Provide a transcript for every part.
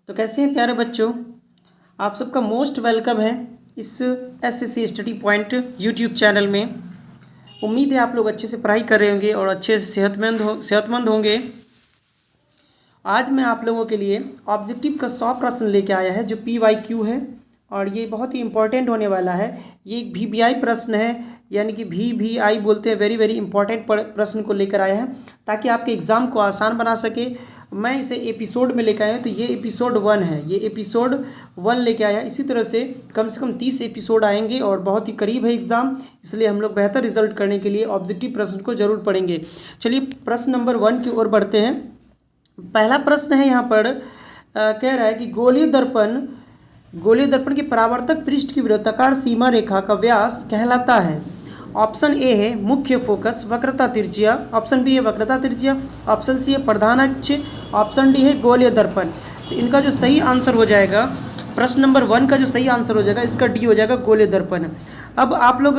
तो कैसे हैं प्यारे बच्चों, आप सबका मोस्ट वेलकम है इस SSC study point YouTube channel में। उम्मीद है आप लोग अच्छे से पढ़ाई कर रहे होंगे और अच्छे से सेहतमंद होंगे। आज मैं आप लोगों के लिए ऑब्जेक्टिव का 100 प्रश्न लेके आया है जो PYQ है और ये बहुत ही इंपॉर्टेंट होने वाला है। ये एक VBI प्रश्न है, यानी कि VBI बोलते हैं, वेरी वेरी इंपॉर्टेंट प्रश्न को लेकर आया है ताकि आपके एग्ज़ाम को आसान बना सके। मैं इसे एपिसोड में लेकर आया हूँ, तो ये एपिसोड 1 है, ये एपिसोड 1 लेके आया। इसी तरह से कम 30 एपिसोड आएंगे और बहुत ही करीब है एग्ज़ाम, इसलिए हम लोग बेहतर रिजल्ट करने के लिए ऑब्जेक्टिव प्रश्न को जरूर पढ़ेंगे। चलिए प्रश्न नंबर 1 की ओर बढ़ते हैं। पहला प्रश्न है यहाँ पर कह रहा है कि गोलीय दर्पण के परावर्तक पृष्ठ की वृत्ताकार सीमा रेखा का व्यास कहलाता है। ऑप्शन ए है मुख्य फोकस वक्रता त्रिज्या, ऑप्शन बी है वक्रता त्रिज्या, ऑप्शन सी है प्रधान अक्ष, ऑप्शन डी है गोलीय दर्पण। तो इनका जो सही आंसर हो जाएगा, प्रश्न नंबर 1 का जो सही आंसर हो जाएगा, इसका डी हो जाएगा गोलीय दर्पण। अब आप लोग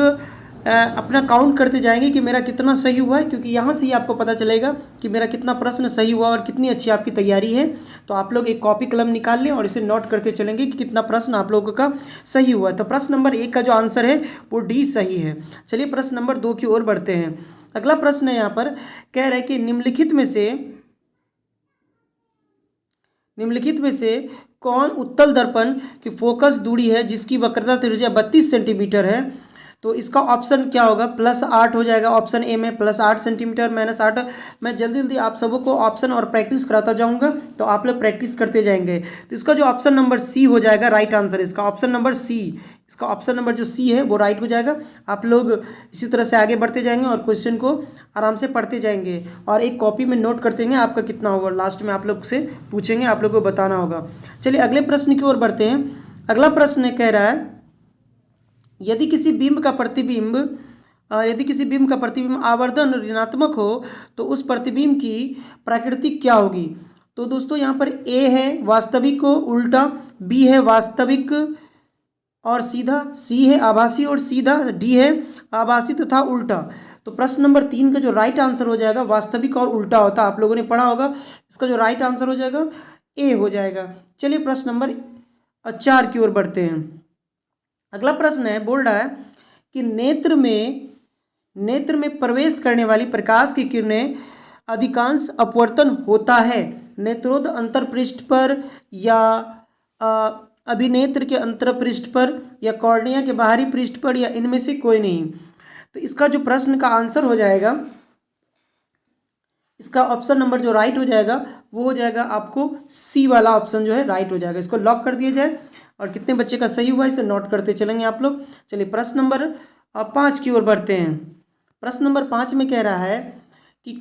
अपना काउंट करते जाएंगे कि मेरा कितना सही हुआ है, क्योंकि यहाँ से ही आपको पता चलेगा कि मेरा कितना प्रश्न सही हुआ और कितनी अच्छी आपकी तैयारी है। तो आप लोग एक कॉपी कलम निकाल लें और इसे नोट करते चलेंगे कि कितना प्रश्न आप लोगों का सही हुआ है। तो प्रश्न नंबर 1 का जो आंसर है वो डी सही है। चलिए प्रश्न नंबर 2 की ओर बढ़ते हैं। अगला प्रश्न है यहाँ पर कह रहा है कि निम्नलिखित में से कौन उत्तल दर्पण की फोकस दूरी है जिसकी वक्रता त्रिज्या 32 सेंटीमीटर है। तो इसका ऑप्शन क्या होगा, +8 हो जाएगा। ऑप्शन ए में +8 सेंटीमीटर, -8। मैं जल्दी जल्दी आप सबों को ऑप्शन और प्रैक्टिस कराता जाऊंगा, तो आप लोग प्रैक्टिस करते जाएंगे। तो इसका जो ऑप्शन नंबर सी हो जाएगा राइट आंसर, इसका ऑप्शन नंबर सी, इसका ऑप्शन नंबर जो सी है वो राइट हो जाएगा। आप लोग इसी तरह से आगे बढ़ते जाएंगे और क्वेश्चन को आराम से पढ़ते जाएंगे और एक कॉपी में नोट करते जाएंगे आपका कितना होगा। लास्ट में आप लोग से पूछेंगे, आप लोग को बताना होगा। चलिए अगले प्रश्न की ओर बढ़ते हैं। अगला प्रश्न कह रहा है यदि किसी बिंब का प्रतिबिंब आवर्धन ऋणात्मक हो तो उस प्रतिबिंब की प्रकृति क्या होगी। तो दोस्तों यहाँ पर ए है वास्तविक को उल्टा, बी है वास्तविक और सीधा, सी है आभासी और सीधा, डी है आभासी तथा उल्टा। तो प्रश्न नंबर 3 का जो राइट आंसर हो जाएगा वास्तविक और उल्टा होता है, आप लोगों ने पढ़ा होगा। इसका जो राइट आंसर हो जाएगा ए हो जाएगा। चलिए प्रश्न नंबर 4 की ओर बढ़ते हैं। अगला प्रश्न है, बोल रहा है कि नेत्र में प्रवेश करने वाली प्रकाश की किरणें अधिकांश अपवर्तन होता है नेत्रोद अंतरपृष्ठ पर या अभिनेत्र के अंतरपृष्ठ पर या कॉर्निया के बाहरी पृष्ठ पर या इनमें से कोई नहीं। तो इसका जो प्रश्न का आंसर हो जाएगा, इसका ऑप्शन नंबर जो राइट हो जाएगा वो हो जाएगा आपको सी वाला ऑप्शन जो है राइट हो जाएगा। इसको लॉक कर दिया जाए और कितने बच्चे का सही हुआ इसे नोट करते चलेंगे आप लोग। चलिए प्रश्न नंबर 5 की ओर बढ़ते हैं। प्रश्न नंबर 5 में कह रहा है कि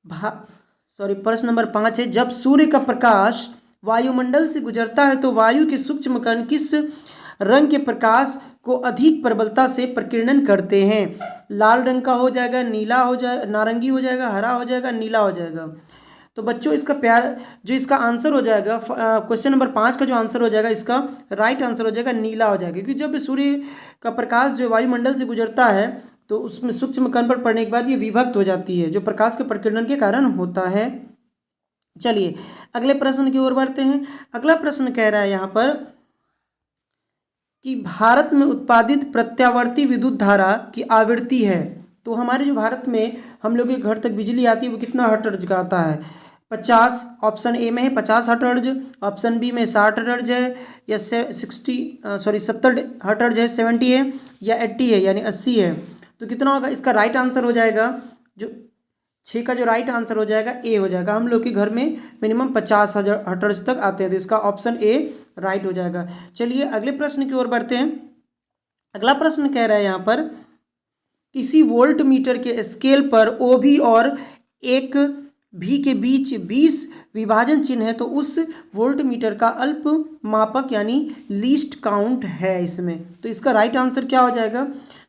प्रश्न नंबर 5 है, जब सूर्य का प्रकाश वायुमंडल से गुजरता है तो वायु के सूक्ष्म कण किस रंग के प्रकाश को अधिक प्रबलता से प्रकीर्णन करते हैं। लाल रंग का हो जाएगा, नीला हो जाएगा, नारंगी हो जाएगा, हरा हो जाएगा, नीला हो जाएगा। तो बच्चों इसका आंसर हो जाएगा, क्वेश्चन नंबर 5 का जो आंसर हो जाएगा, इसका राइट आंसर हो जाएगा नीला हो जाएगा। क्योंकि जब सूर्य का प्रकाश जो वायुमंडल से गुजरता है तो उसमें सूक्ष्म कण पर पड़ने के बाद ये विभक्त हो जाती है, जो प्रकाश के प्रकीर्णन के कारण होता है। चलिए अगले प्रश्न की ओर बढ़ते हैं। अगला प्रश्न कह रहा है यहाँ पर कि भारत में उत्पादित प्रत्यावर्ती विद्युत धारा की आवृत्ति है। तो हमारे जो भारत में हम लोग के घर तक बिजली आती है वो कितना हर्ट्ज का आता है, 50। ऑप्शन ए में है 50 हर्ट्ज, ऑप्शन बी में 60 हर्ट्ज है या 70 हर्ट्ज है, 70 है या 80 है यानी 80 है। तो कितना होगा, इसका राइट आंसर हो जाएगा, जो 6 का जो राइट आंसर हो जाएगा ए हो जाएगा। हम लोग के घर में मिनिमम 50 हर्ट्ज तक आते हैं, तो इसका ऑप्शन ए राइट हो जाएगा। चलिए अगले प्रश्न की ओर बढ़ते हैं। अगला प्रश्न कह रहा है यहाँ पर किसी वोल्ट मीटर के स्केल पर ओ भी और एक भी के बीच 20 विभाजन चिन्ह है तो उस वोल्ट मीटर का अल्प मापक यानी लीस्ट काउंट है इसमें। तो इसका राइट आंसर क्या हो जाएगा,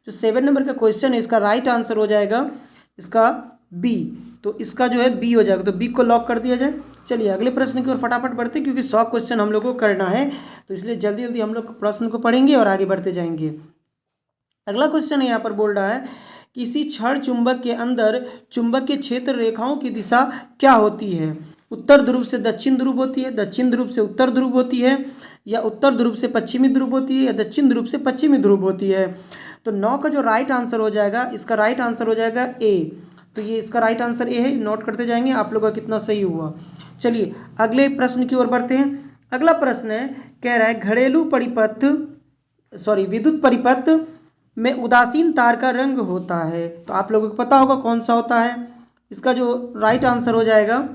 जो 7 नंबर का क्वेश्चन है इसका राइट आंसर हो जाएगा इसका बी। तो इसका जो है बी हो जाएगा, तो बी को लॉक कर दिया जाए। चलिए अगले प्रश्न की ओर फटाफट बढ़ते हैं, क्योंकि 100 क्वेश्चन हम लोग को करना है, तो इसलिए जल्दी जल्दी हम लोग प्रश्न को पढ़ेंगे और आगे बढ़ते जाएंगे। अगला क्वेश्चन है यहाँ पर बोल रहा है किसी क्षण चुंबक के अंदर चुंबकीय क्षेत्र रेखाओं की दिशा क्या होती है। उत्तर ध्रुव से दक्षिण ध्रुव होती है, दक्षिण ध्रुव से उत्तर ध्रुव होती है, या उत्तर ध्रुव से पश्चिमी ध्रुव होती है, या दक्षिण ध्रुव से पश्चिमी ध्रुव होती है। तो 9 का जो राइट आंसर हो जाएगा, इसका राइट आंसर हो जाएगा ए। तो ये इसका राइट आंसर ए है, नोट करते जाएंगे आप लोगों का कितना सही हुआ। चलिए अगले प्रश्न की ओर बढ़ते हैं। अगला प्रश्न है, कह रहा है घरेलू परिपथ विद्युत परिपथ में उदासीन तार का रंग होता है। तो आप लोगों को पता होगा कौन सा होता है। इसका जो राइट आंसर हो जाएगा,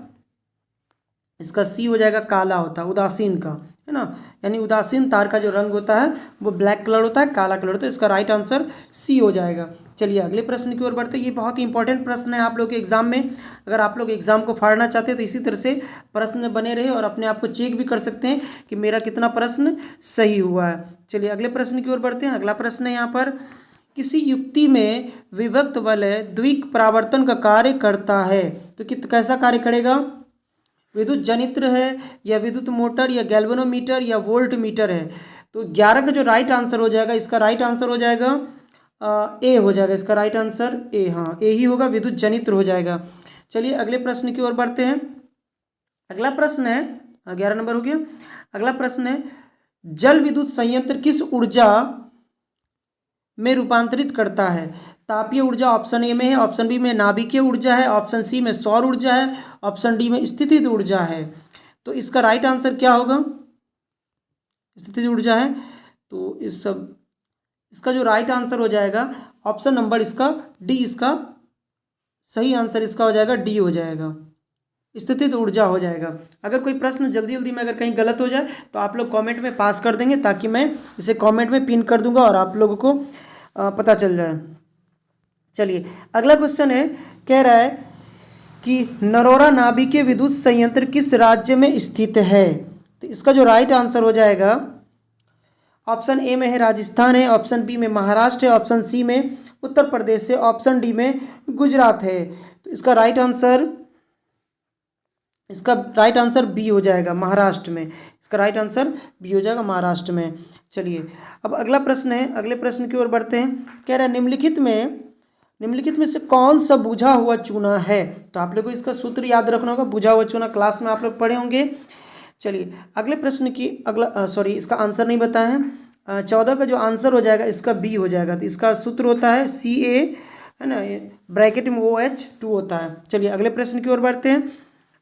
इसका सी हो जाएगा, काला होता है उदासीन का, है ना। यानी उदासीन तार का जो रंग होता है वो ब्लैक कलर होता है, काला कलर होता है। इसका राइट आंसर सी हो जाएगा। चलिए अगले प्रश्न की ओर बढ़ते हैं। ये बहुत ही इंपॉर्टेंट प्रश्न है आप लोग के एग्जाम में। अगर आप लोग एग्जाम को फाड़ना चाहते हैं तो इसी तरह से प्रश्न बने रहे और अपने आप को चेक भी कर सकते हैं कि मेरा कितना प्रश्न सही हुआ है। चलिए अगले प्रश्न की ओर बढ़ते हैं। अगला प्रश्न है यहाँ पर, किसी युक्ति में विभक्त वलय द्विक परावर्तन का कार्य करता है। तो कैसा कार्य करेगा? विद्युत जनित्र है, या विद्युत मोटर, या गैल्वेनोमीटर, या वोल्ट मीटर है। तो 11 का जो राइट आंसर हो जाएगा, इसका राइट आंसर हो जाएगा ए हो जाएगा। इसका राइट आंसर ए, हाँ ए ही होगा, विद्युत जनित्र हो जाएगा। चलिए अगले प्रश्न की ओर बढ़ते हैं। अगला प्रश्न है, 11 नंबर हो गया। अगला प्रश्न है, जल विद्युत संयंत्र किस ऊर्जा में रूपांतरित करता है? तापीय ऊर्जा ऑप्शन ए में है, ऑप्शन बी में नाभिकीय ऊर्जा है, ऑप्शन सी में सौर ऊर्जा है, ऑप्शन डी में स्थितिज ऊर्जा है। तो इसका राइट आंसर क्या होगा? स्थितिज ऊर्जा है। तो इसका जो राइट आंसर हो जाएगा, ऑप्शन नंबर इसका डी, इसका सही आंसर इसका हो जाएगा डी हो जाएगा, स्थितिज ऊर्जा हो जाएगा। अगर कोई प्रश्न जल्दी जल्दी में अगर कहीं गलत हो जाए तो आप लोग कमेंट में पास कर देंगे, ताकि मैं इसे कमेंट में पिन कर दूंगा और आप लोगों को पता चल जाए। चलिए अगला क्वेश्चन है, कह रहा है कि नरोरा नाभिकीय विद्युत संयंत्र किस राज्य में स्थित है? तो इसका जो राइट आंसर हो जाएगा, ऑप्शन ए में है राजस्थान है, ऑप्शन बी में महाराष्ट्र है, ऑप्शन सी में उत्तर प्रदेश है, ऑप्शन डी में गुजरात है। तो इसका राइट आंसर बी हो जाएगा, महाराष्ट्र में। इसका राइट आंसर बी हो जाएगा, महाराष्ट्र में। चलिए अब अगला प्रश्न है, अगले प्रश्न की ओर बढ़ते हैं। कह रहा है निम्नलिखित में से कौन सा बुझा हुआ चूना है? तो आप लोगों को इसका सूत्र याद रखना होगा, बुझा हुआ चूना क्लास में आप लोग पढ़े होंगे। चलिए अगले प्रश्न की इसका आंसर नहीं बताया है। 14 का जो आंसर हो जाएगा, इसका बी हो जाएगा। तो इसका सूत्र होता है CA, है ना, ब्रैकेट में OH2 होता है। चलिए अगले प्रश्न की ओर बढ़ते हैं।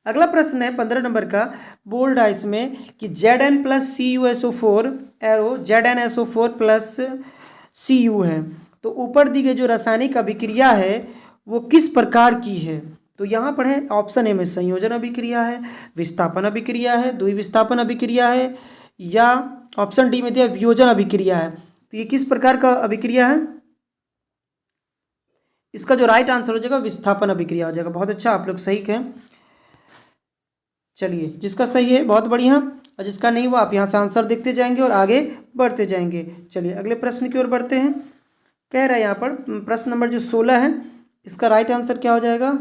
अगला प्रश्न है 15 नंबर का, बोल्ड है इसमें कि Zn + CuSO4 arrow ZnSO4 + Cu है। तो ऊपर दी गई जो रासायनिक अभिक्रिया है वो किस प्रकार की है? तो यहाँ पर है ऑप्शन ए में संयोजन अभिक्रिया है, विस्थापन अभिक्रिया है, द्विविस्थापन अभिक्रिया है, या ऑप्शन डी में दिया वियोजन अभिक्रिया है। तो ये किस प्रकार का अभिक्रिया है? इसका जो राइट आंसर हो जाएगा विस्थापन अभिक्रिया हो जाएगा। बहुत अच्छा, आप लोग सही कहें। चलिए जिसका सही है बहुत बढ़िया, और जिसका नहीं हुआ आप यहाँ से आंसर देखते जाएंगे और आगे बढ़ते जाएंगे। चलिए अगले प्रश्न की ओर बढ़ते हैं। कह रहा है यहाँ पर प्रश्न नंबर जो 16 है, इसका राइट आंसर क्या हो जाएगा?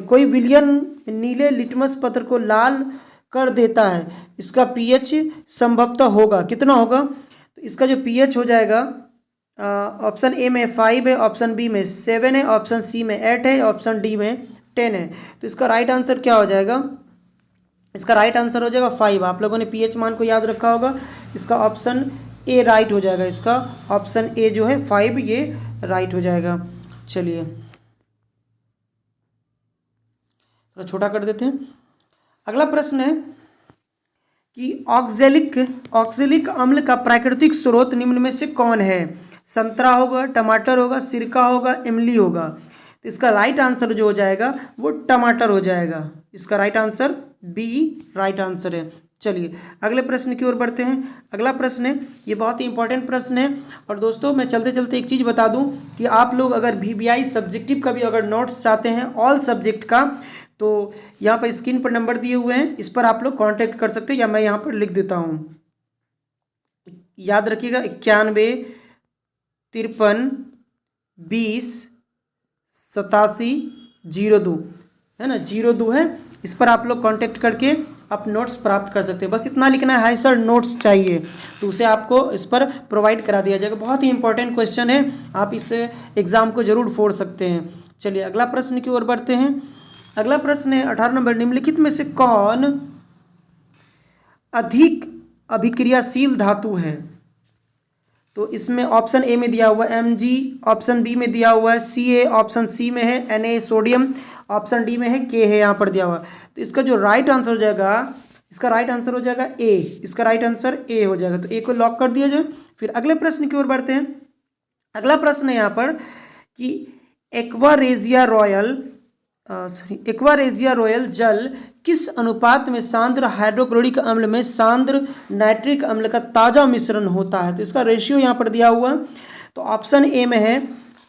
कोई विलयन नीले लिटमस पत्र को लाल कर देता है, इसका pH संभवतः होगा कितना होगा? तो इसका जो pH हो जाएगा, ऑप्शन ए में 5 है, ऑप्शन बी में 7 है, ऑप्शन सी में 8 है, ऑप्शन डी में 10 है। तो इसका राइट आंसर क्या हो जाएगा? इसका राइट आंसर हो जाएगा 5। आप लोगों ने pH मान को याद रखा होगा। इसका ऑप्शन ए राइट हो जाएगा। इसका ऑप्शन ए जो है 5, ये राइट हो जाएगा। चलिए थोड़ा छोटा कर देते हैं। अगला प्रश्न है कि ऑक्जेलिक अम्ल का प्राकृतिक स्रोत निम्न में से कौन है? संतरा होगा, टमाटर होगा, सिरका होगा, इमली होगा। तो इसका राइट आंसर जो हो जाएगा वो टमाटर हो जाएगा। इसका right answer B right answer है। चलिए अगले प्रश्न की ओर बढ़ते हैं। अगला प्रश्न है, ये बहुत ही इंपॉर्टेंट प्रश्न है। और दोस्तों मैं चलते चलते एक चीज़ बता दूं कि आप लोग अगर VBI सब्जेक्टिव का भी अगर नोट्स चाहते हैं ऑल सब्जेक्ट का, तो यहाँ पर स्क्रीन पर नंबर दिए हुए हैं, इस पर आप लोग कांटेक्ट कर सकते हैं, या मैं यहाँ पर लिख देता हूँ। याद रखिएगा 91 53 20 87 02, है ना, 02 है। इस पर आप लोग कांटेक्ट करके आप नोट्स प्राप्त कर सकते हैं। बस इतना लिखना है, हाई सर नोट्स चाहिए, तो उसे आपको इस पर प्रोवाइड करा दिया जाएगा। बहुत ही इंपॉर्टेंट क्वेश्चन है, आप इस एग्ज़ाम को जरूर फोड़ सकते हैं। चलिए अगला प्रश्न की ओर बढ़ते हैं। अगला प्रश्न है 18 नंबर, निम्नलिखित में से कौन अधिक अभिक्रियाशील धातु है? तो इसमें ऑप्शन ए में दिया हुआ है Mg, ऑप्शन बी में दिया हुआ है Ca, ऑप्शन सी में है Na सोडियम, ऑप्शन डी में है K है यहाँ पर दिया हुआ। तो इसका जो राइट आंसर हो जाएगा, इसका राइट आंसर हो जाएगा ए, इसका राइट आंसर ए हो जाएगा। तो ए को लॉक कर दिया जाए। फिर अगले प्रश्न की ओर बढ़ते हैं। अगला प्रश्न है यहाँ पर कि एक्वारेजिया रॉयल जल किस अनुपात में सांद्र हाइड्रोक्लोरिक अम्ल में सांद्र नाइट्रिक अम्ल का ताज़ा मिश्रण होता है? तो इसका रेशियो यहाँ पर दिया हुआ। तो ऑप्शन ए में है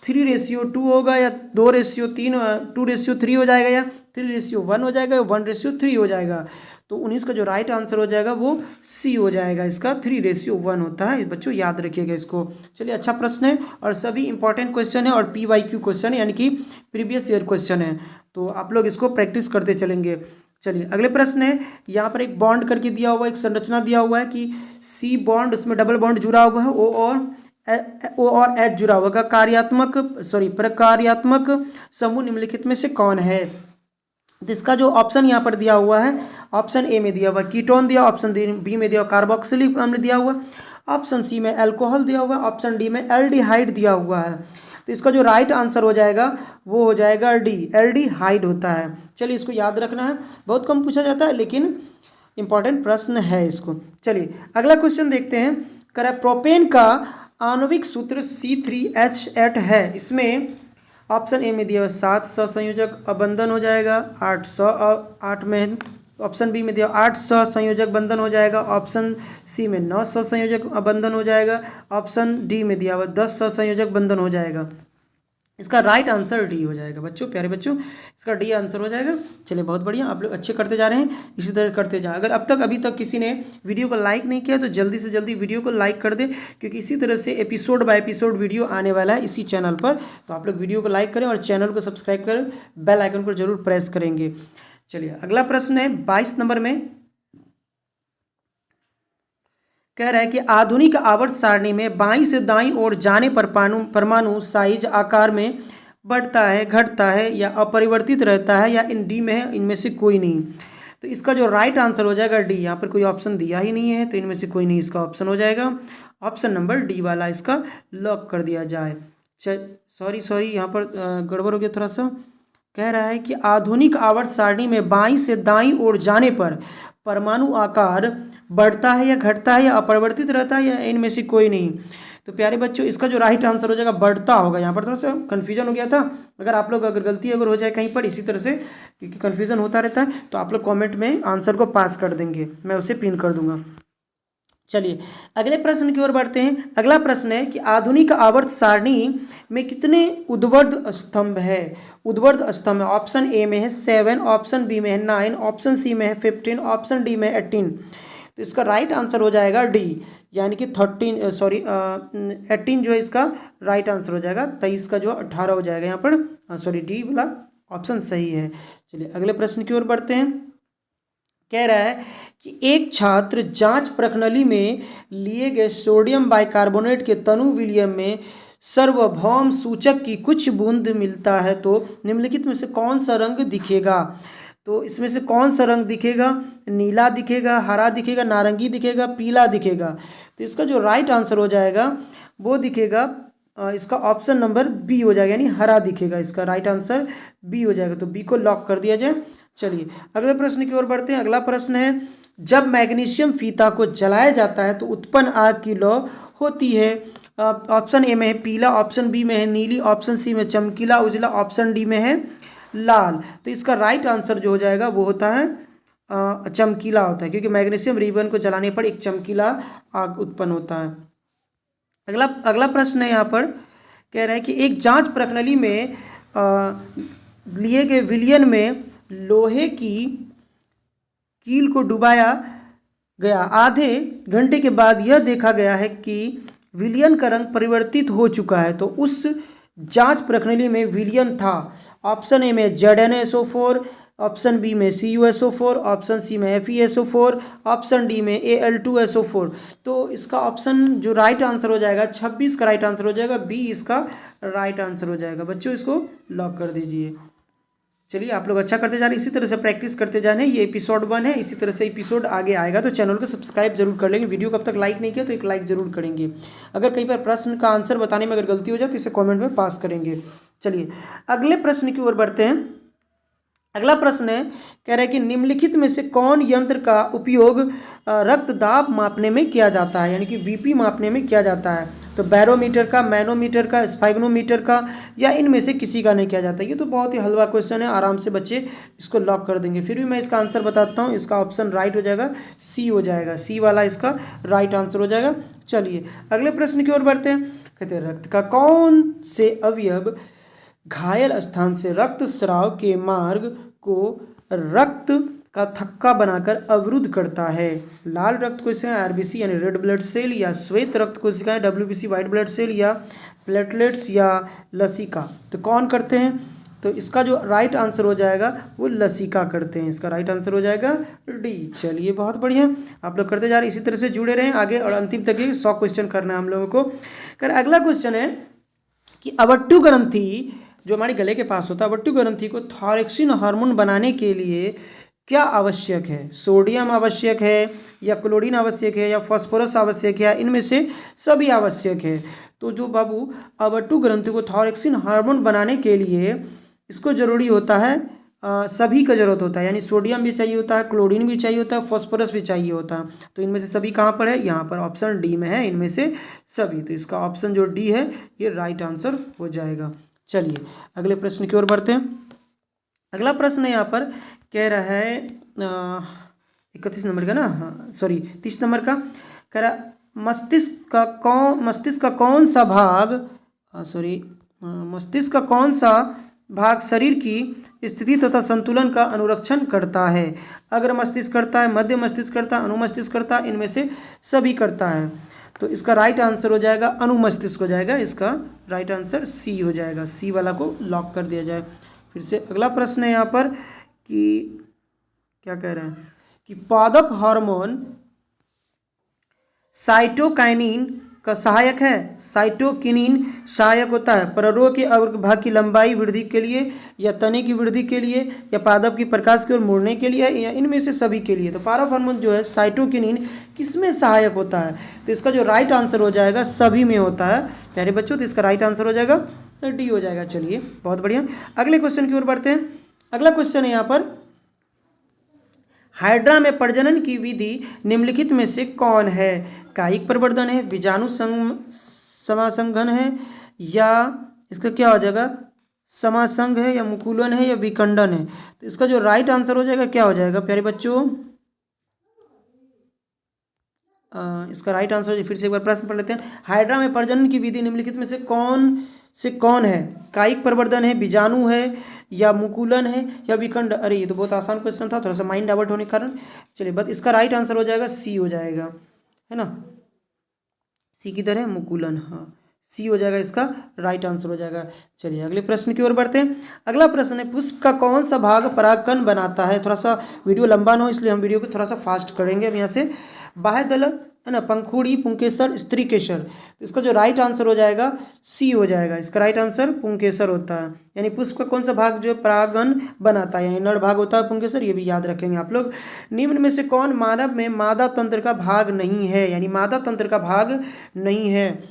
3:2 होगा, या 2:3, 2:3 हो जाएगा, या 3:1 हो जाएगा, या 1:3 हो जाएगा। तो 19 का जो राइट आंसर हो जाएगा वो सी हो जाएगा, इसका 3:1 होता है। बच्चों याद रखिएगा इसको। चलिए, अच्छा प्रश्न है और सभी इंपॉर्टेंट क्वेश्चन है और PYQ क्वेश्चन है, यानी कि प्रीवियस ईयर क्वेश्चन है। तो आप लोग इसको प्रैक्टिस करते चलेंगे। चलिए, अगले प्रश्न है। यहाँ पर एक बॉन्ड करके दिया हुआ, एक संरचना दिया हुआ है कि C बॉन्ड, उसमें डबल बॉन्ड जुड़ा हुआ है, O और H जुड़ा हुआ है। प्रकार्यात्मक समूह निम्नलिखित में से कौन है? जिसका जो ऑप्शन यहाँ पर दिया हुआ है, ऑप्शन ए में दिया हुआ कीटोन दिया, ऑप्शन बी में दिया हुआ कार्बोक्सिलिक अम्ल दिया हुआ, ऑप्शन सी में अल्कोहल दिया हुआ, ऑप्शन डी में एल्डिहाइड दिया हुआ है। तो इसका जो राइट आंसर हो जाएगा वो हो जाएगा डी, एल्डिहाइड होता है। चलिए, इसको याद रखना है, बहुत कम पूछा जाता है लेकिन इंपॉर्टेंट प्रश्न है इसको। चलिए, अगला क्वेश्चन देखते हैं। करें प्रोपेन का आणविक सूत्र C3H8 है। इसमें ऑप्शन ए में दिया हुआ 7 सहसंयोजक बंधन हो जाएगा, 8 में। ऑप्शन बी में दिया 8 सहसंयोजक बंधन हो जाएगा, ऑप्शन सी में 9 सहसंयोजक बंधन हो जाएगा, ऑप्शन डी में दिया हुआ 10 सहसंयोजक बंधन हो जाएगा। इसका राइट आंसर डी हो जाएगा। बच्चों, प्यारे बच्चों, इसका डी आंसर हो जाएगा। चलिए, बहुत बढ़िया, आप लोग अच्छे करते जा रहे हैं, इसी तरह करते जा। अगर अभी तक किसी ने वीडियो को लाइक नहीं किया तो जल्दी से जल्दी वीडियो को लाइक कर दे, क्योंकि इसी तरह से एपिसोड बाय एपिसोड वीडियो आने वाला है इसी चैनल पर। तो आप लोग वीडियो को लाइक करें और चैनल को सब्सक्राइब करें, बेल आइकन को जरूर प्रेस करेंगे। चलिए, अगला प्रश्न है 22 नंबर में। कह रहा है कि आधुनिक आवर्त सारणी में बाईं से दाईं ओर जाने पर परमाणु साइज आकार में बढ़ता है, घटता है, या अपरिवर्तित रहता है, या इन डी में है, इनमें से कोई नहीं। तो इसका जो राइट आंसर हो जाएगा डी। यहाँ पर कोई ऑप्शन दिया ही नहीं है, तो इनमें से कोई नहीं इसका ऑप्शन हो जाएगा। ऑप्शन नंबर डी वाला इसका लॉक कर दिया जाए। सॉरी, यहाँ पर गड़बड़ हो गया थोड़ा सा। कह रहा है कि आधुनिक आवर्त सारणी में बाईं से दाईं ओर जाने पर परमाणु आकार बढ़ता है या घटता है, या अपरिवर्तित रहता है, या इनमें से कोई नहीं। तो प्यारे बच्चों, इसका जो राइट आंसर हो जाएगा बढ़ता होगा। यहाँ पर थोड़ा सा कन्फ्यूजन हो गया था। अगर गलती हो जाए कहीं पर इसी तरह से, क्योंकि कन्फ्यूजन होता रहता है, तो आप लोग कॉमेंट में आंसर को पास कर देंगे, मैं उसे पिन कर दूंगा। चलिए, अगले प्रश्न की ओर बढ़ते हैं। अगला प्रश्न है कि आधुनिक आवर्त सारणी में कितने उद्वर्ध स्तंभ है? उद्वर्ध स्तंभ ऑप्शन ए में है 7, ऑप्शन बी में है 9, ऑप्शन सी में है 15, ऑप्शन डी में 18। तो इसका राइट आंसर हो जाएगा डी, यानी कि 18 जो है इसका राइट आंसर हो जाएगा। 23 का जो 18 हो जाएगा यहाँ पर, डी वाला ऑप्शन सही है। चलिए, अगले प्रश्न की ओर बढ़ते हैं। कह रहा है कि एक छात्र जांच प्रणाली में लिए गए सोडियम बाइकार्बोनेट के तनु विलयन में सार्वभौम सूचक की कुछ बूंद मिलता है, तो निम्नलिखित में से कौन सा रंग दिखेगा? तो इसमें से कौन सा रंग दिखेगा? नीला दिखेगा, हरा दिखेगा, नारंगी दिखेगा, पीला दिखेगा। तो इसका जो राइट आंसर हो जाएगा वो दिखेगा, इसका ऑप्शन नंबर बी हो जाएगा, यानी हरा दिखेगा। इसका राइट आंसर बी हो जाएगा। तो बी को लॉक कर दिया जाए। चलिए, अगले प्रश्न की ओर बढ़ते हैं। अगला प्रश्न है, जब मैग्नीशियम फीता को जलाया जाता है तो उत्पन्न आग की लौ होती है। ऑप्शन ए में है पीला, ऑप्शन बी में है नीली, ऑप्शन सी में चमकीला उजला, ऑप्शन डी में है लाल। तो इसका राइट आंसर जो हो जाएगा वो होता है चमकीला होता है, क्योंकि मैग्नीशियम रिबन को जलाने पर एक चमकीला आग उत्पन्न होता है। अगला प्रश्न है यहाँ पर, कह रहा है कि एक जांच प्रणाली में लिए गए विलयन में लोहे की कील को डुबाया गया। आधे घंटे के बाद यह देखा गया है कि विलयन का रंग परिवर्तित हो चुका है। तो उस जांच प्रणाली में विलयन था। ऑप्शन ए में ZnSO4, ऑप्शन बी में CuSO4, ऑप्शन सी में FeSO4, ऑप्शन डी में Al2SO4। तो इसका ऑप्शन जो राइट आंसर हो जाएगा 26 का राइट आंसर हो जाएगा, बी इसका राइट आंसर हो जाएगा। बच्चों, इसको लॉक कर दीजिए। चलिए आप लोग अच्छा करते जा रहे हैं, इसी तरह से प्रैक्टिस करते जाने। ये एपिसोड 1 है, इसी तरह से एपिसोड आगे आएगा। तो चैनल को सब्सक्राइब जरूर कर लेंगे। वीडियो को अब तक लाइक नहीं किया तो एक लाइक जरूर करेंगे। अगर कहीं पर प्रश्न का आंसर बताने में अगर गलती हो जाए तो इसे कॉमेंट में पास करेंगे। चलिए अगले प्रश्न की ओर बढ़ते हैं। अगला प्रश्न है, कह रहा है कि निम्नलिखित में से कौन यंत्र का उपयोग रक्तदाब मापने में किया जाता है, यानी कि बीपी मापने में किया जाता है। तो बैरोमीटर का, मैनोमीटर का, स्फैग्नोमीटर का, या इनमें से किसी का नहीं किया जाता। ये तो बहुत ही हलवा क्वेश्चन है, आराम से बच्चे इसको लॉक कर देंगे। फिर भी मैं इसका आंसर बताता हूँ। इसका ऑप्शन राइट हो जाएगा, सी हो जाएगा। सी वाला इसका राइट आंसर हो जाएगा। चलिए अगले प्रश्न की ओर बढ़ते हैं। कहते हैं रक्त का कौन से अवयव घायल स्थान से रक्त स्राव के मार्ग को रक्त का थक्का बनाकर अवरुद्ध करता है। लाल रक्त कोशिकाएं आरबीसी यानी रेड ब्लड सेल, या श्वेत रक्त कोशिकाएं डब्ल्यूबीसी व्हाइट ब्लड सेल, या प्लेटलेट्स, या लसिका। तो कौन करते हैं? तो इसका जो राइट आंसर हो जाएगा वो लसिका करते हैं। इसका राइट आंसर हो जाएगा डी। चलिए बहुत बढ़िया, आप लोग करते जा रहे हैं, इसी तरह से जुड़े रहें आगे और अंतिम तक 100 क्वेश्चन करना है हम लोगों को। कर अगला क्वेश्चन है कि अवट्टु ग्रंथि जो हमारे गले के पास होता है, अवट्टु ग्रंथि को थायरोक्सिन हार्मोन बनाने के लिए क्या आवश्यक है? सोडियम आवश्यक है, या क्लोरीन आवश्यक है, या फास्फोरस आवश्यक है, या इनमें से सभी आवश्यक है? तो जो बाबू अवट्टु ग्रंथि को थायरोक्सिन हार्मोन बनाने के लिए इसको जरूरी होता है, सभी का जरूरत होता है, यानी सोडियम भी चाहिए होता है, क्लोरीन भी चाहिए होता है, फास्फोरस भी चाहिए होता है। तो इनमें से सभी कहाँ पर है? यहाँ पर ऑप्शन डी में है, इनमें से सभी। तो इसका ऑप्शन जो डी है ये राइट आंसर हो जाएगा। चलिए अगले प्रश्न की ओर बढ़ते हैं। अगला प्रश्न यहाँ पर कह रहा है 31 नंबर का ना, हाँ सॉरी 30 नंबर का। कह रहा मस्तिष्क का कौन सा भाग मस्तिष्क का कौन सा भाग शरीर की स्थिति तथा संतुलन का अनुरक्षण करता है? अग्र मस्तिष्क करता है, मध्य मस्तिष्क करता है, अनुमस्तिष्क करता है, इनमें से सभी करता है। तो इसका राइट आंसर हो जाएगा अनुमस्तिष्क हो जाएगा। इसका राइट आंसर सी हो जाएगा। सी वाला को लॉक कर दिया जाए। फिर से अगला प्रश्न है यहाँ पर कि क्या कह रहे हैं कि पादप हार्मोन साइटोकाइनिन का सहायक है। साइटोकिनिन सहायक होता है परअणुओं के अग्रभाग की लंबाई वृद्धि के लिए, या तने की वृद्धि के लिए, या पादप की प्रकाश की ओर मोड़ने के लिए, या इनमें से सभी के लिए। तो पादप हार्मोन जो है साइटोकिनिन किसमें सहायक होता है? तो इसका जो राइट आंसर हो जाएगा सभी में होता है प्यारे बच्चों। तो इसका राइट आंसर हो जाएगा डी हो जाएगा। चलिए बहुत बढ़िया, अगले क्वेश्चन की ओर बढ़ते हैं। अगला क्वेश्चन है यहाँ पर, हाइड्रा में प्रजनन की विधि निम्नलिखित में से कौन है? कायिक प्रवर्धन है, बीजाणु समासंघन है, या इसका क्या हो जाएगा समासंघ है, या मुकुलन है, या विखंडन है? तो इसका जो राइट आंसर हो जाएगा क्या हो जाएगा प्यारे बच्चों? इसका राइट आंसर फिर से एक बार प्रश्न पढ़ लेते हैं। हाइड्रा में प्रजनन की विधि निम्नलिखित में से कौन है? कायिक प्रवर्धन है, बीजाणु है, या मुकुलन है, या विखंड? अरे ये तो बहुत आसान क्वेश्चन था, थोड़ा सा माइंड डाइवर्ट होने के कारण। चलिए बस इसका राइट आंसर हो जाएगा सी हो जाएगा, है ना। सी की तरह मुकुलन, हाँ सी हो जाएगा, इसका राइट आंसर हो जाएगा। चलिए अगले प्रश्न की ओर बढ़ते हैं। अगला प्रश्न है, पुष्प का कौन सा भाग परागकण बनाता है? थोड़ा सा वीडियो लंबा ना हो इसलिए हम वीडियो को थोड़ा सा फास्ट करेंगे अब यहाँ से। बाह्य दल है ना, पंखुड़ी, पुंकेसर, स्त्री केसर। तो इसका जो राइट आंसर हो जाएगा सी हो जाएगा। इसका राइट आंसर पुंकेसर होता है, यानी पुष्प का कौन सा भाग जो है परागण बनाता है, यानी नर भाग होता है पुंकेसर। ये भी याद रखेंगे आप लोग। निम्न में से कौन मानव में मादा तंत्र का भाग नहीं है, यानी मादा तंत्र का भाग नहीं है?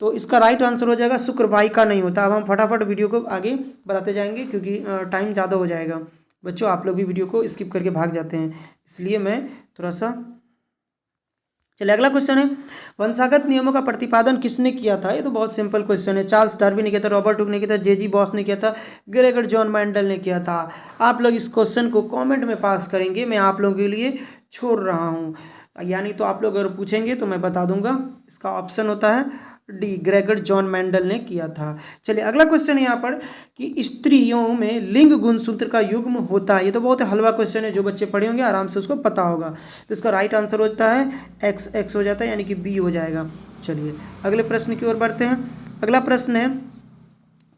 तो इसका राइट आंसर हो जाएगा शुक्रवाहिका नहीं होता। अब हम फटाफट वीडियो को आगे बढ़ाते जाएंगे क्योंकि टाइम ज़्यादा हो जाएगा। बच्चों आप लोग भी वीडियो को स्किप करके भाग जाते हैं, इसलिए मैं थोड़ा सा। चलिए अगला क्वेश्चन है, वंशागत नियमों का प्रतिपादन किसने किया था? ये तो बहुत सिंपल क्वेश्चन है। चार्ल्स डार्विन ने किया था, रॉबर्ट हुक ने किया था, जे.जी. बॉस ने किया था, ग्रेगर जॉन मेंडल ने किया था। आप लोग इस क्वेश्चन को कमेंट में पास करेंगे, मैं आप लोगों के लिए छोड़ रहा हूँ, यानी तो आप लोग अगर पूछेंगे तो मैं बता दूंगा। इसका ऑप्शन होता है डी, ग्रेगर जॉन मेंडल ने किया था। चलिए अगला क्वेश्चन है यहाँ पर कि स्त्रियों में लिंग गुणसूत्र का युग्म होता है। ये तो बहुत हलवा क्वेश्चन है, जो बच्चे पढ़े होंगे आराम से उसको पता होगा। तो इसका राइट आंसर होता है एक्स, एक्स हो जाता है, यानी कि बी हो जाएगा। चलिए अगले प्रश्न की ओर बढ़ते हैं। अगला प्रश्न है